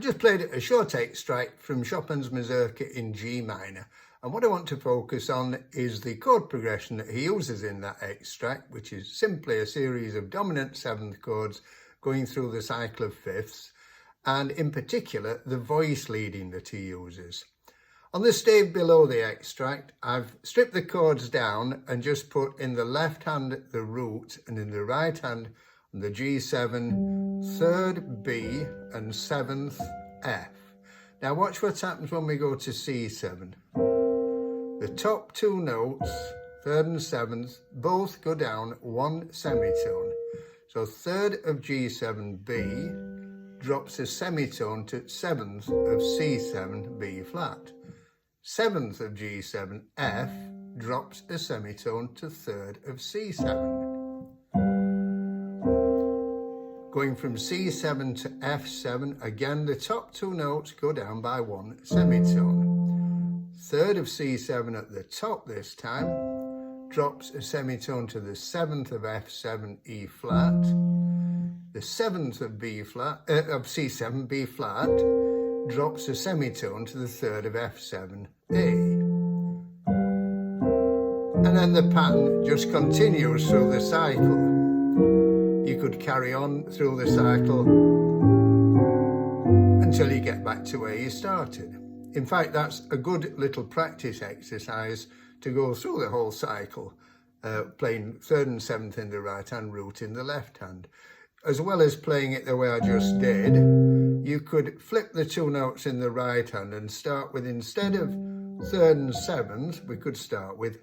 just played a short extract from Chopin's Mazurka in G minor, and what I want to focus on is the chord progression that he uses in that extract, which is simply a series of dominant seventh chords going through the cycle of fifths, and in particular the voice leading that he uses. On the stave below the extract, I've stripped the chords down and just put in the left hand the root and in the right hand the G7, third B and seventh F. Now watch what happens when we go to C7. The top two notes, third and seventh, both go down one semitone. So third of G7 B drops a semitone to seventh of C7 B flat. Seventh of G7 F drops a semitone to third of C7. Going from C7 to F7, again the top two notes go down by one semitone. Third of C7 at the top this time drops a semitone to the seventh of F7 E flat. The seventh of B flat of C7 B flat drops a semitone to the third of F7 A. And then the pattern just continues through the cycle. You could carry on through the cycle until you get back to where you started. In fact, that's a good little practice exercise to go through the whole cycle, playing third and seventh in the right hand, root in the left hand. As well as playing it the way I just did, you could flip the two notes in the right hand and start with, instead of third and seventh, we could start with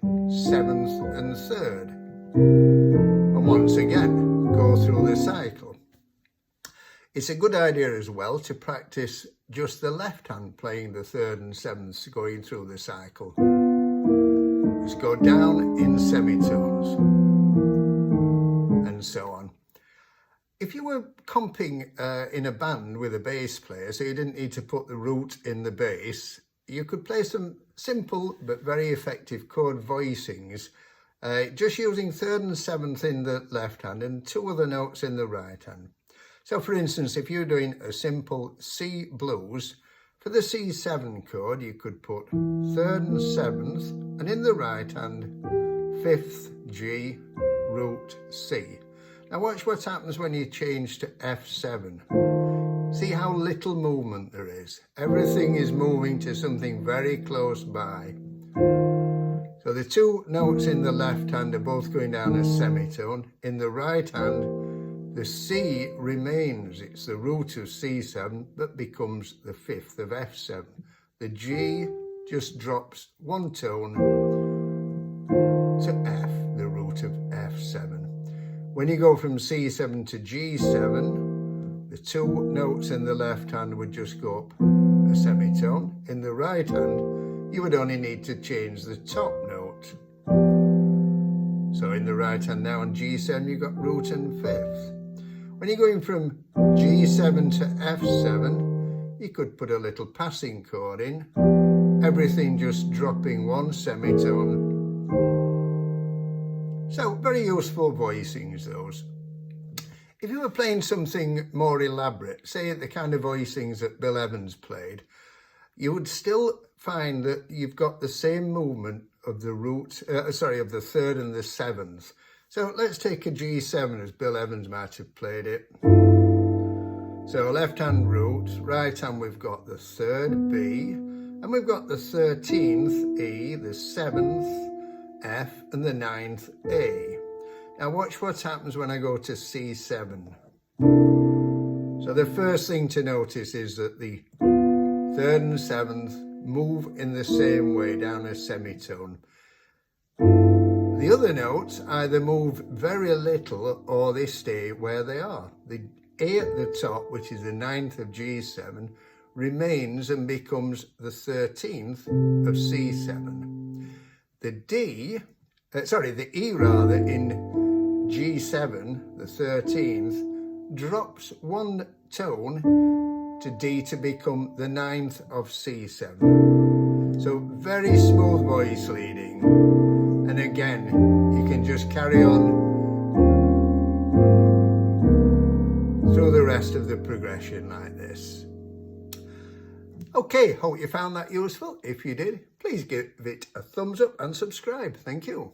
seventh and third. And once again, go through the cycle. It's a good idea as well to practice just the left hand playing the third and sevenths going through the cycle. Just go down in semitones and so on. If you were comping in a band with a bass player, so you didn't need to put the root in the bass, you could play some simple but very effective chord voicings, just using third and seventh in the left hand and two other notes in the right hand. So for instance, if you're doing a simple C blues, for the C7 chord, you could put third and seventh, and in the right hand, fifth G, root C. Now watch what happens when you change to F7. See how little movement there is. Everything is moving to something very close by. So the two notes in the left hand are both going down a semitone. In the right hand, the C remains. It's the root of C7 that becomes the fifth of F7. The G just drops one tone to F, the root of F7. When you go from C7 to G7, the two notes in the left hand would just go up a semitone. In the right hand, you would only need to change the top note. So in the right hand now on G7, you've got root and fifth. When you're going from G7 to F7, you could put a little passing chord in, everything just dropping one semitone. So very useful voicings, those. If you were playing something more elaborate, say the kind of voicings that Bill Evans played, you would still find that you've got the same movement of the root, of the third and the seventh. So let's take a G7 as Bill Evans might have played it. So left hand root, right hand we've got the third B, and we've got the 13th E, the 7th F, and the 9th A. Now watch what happens when I go to C7. So the first thing to notice is that the third and seventh move in the same way down a semitone. The other notes either move very little or they stay where they are. The A at the top, which is the 9th of G7, remains and becomes the 13th of C7. The E rather in G7, the 13th, drops one tone to D to become the 9th of C7. So very smooth voice leading. And again, you can just carry on through the rest of the progression like this. Okay, hope you found that useful. If you did, please give it a thumbs up and subscribe. Thank you.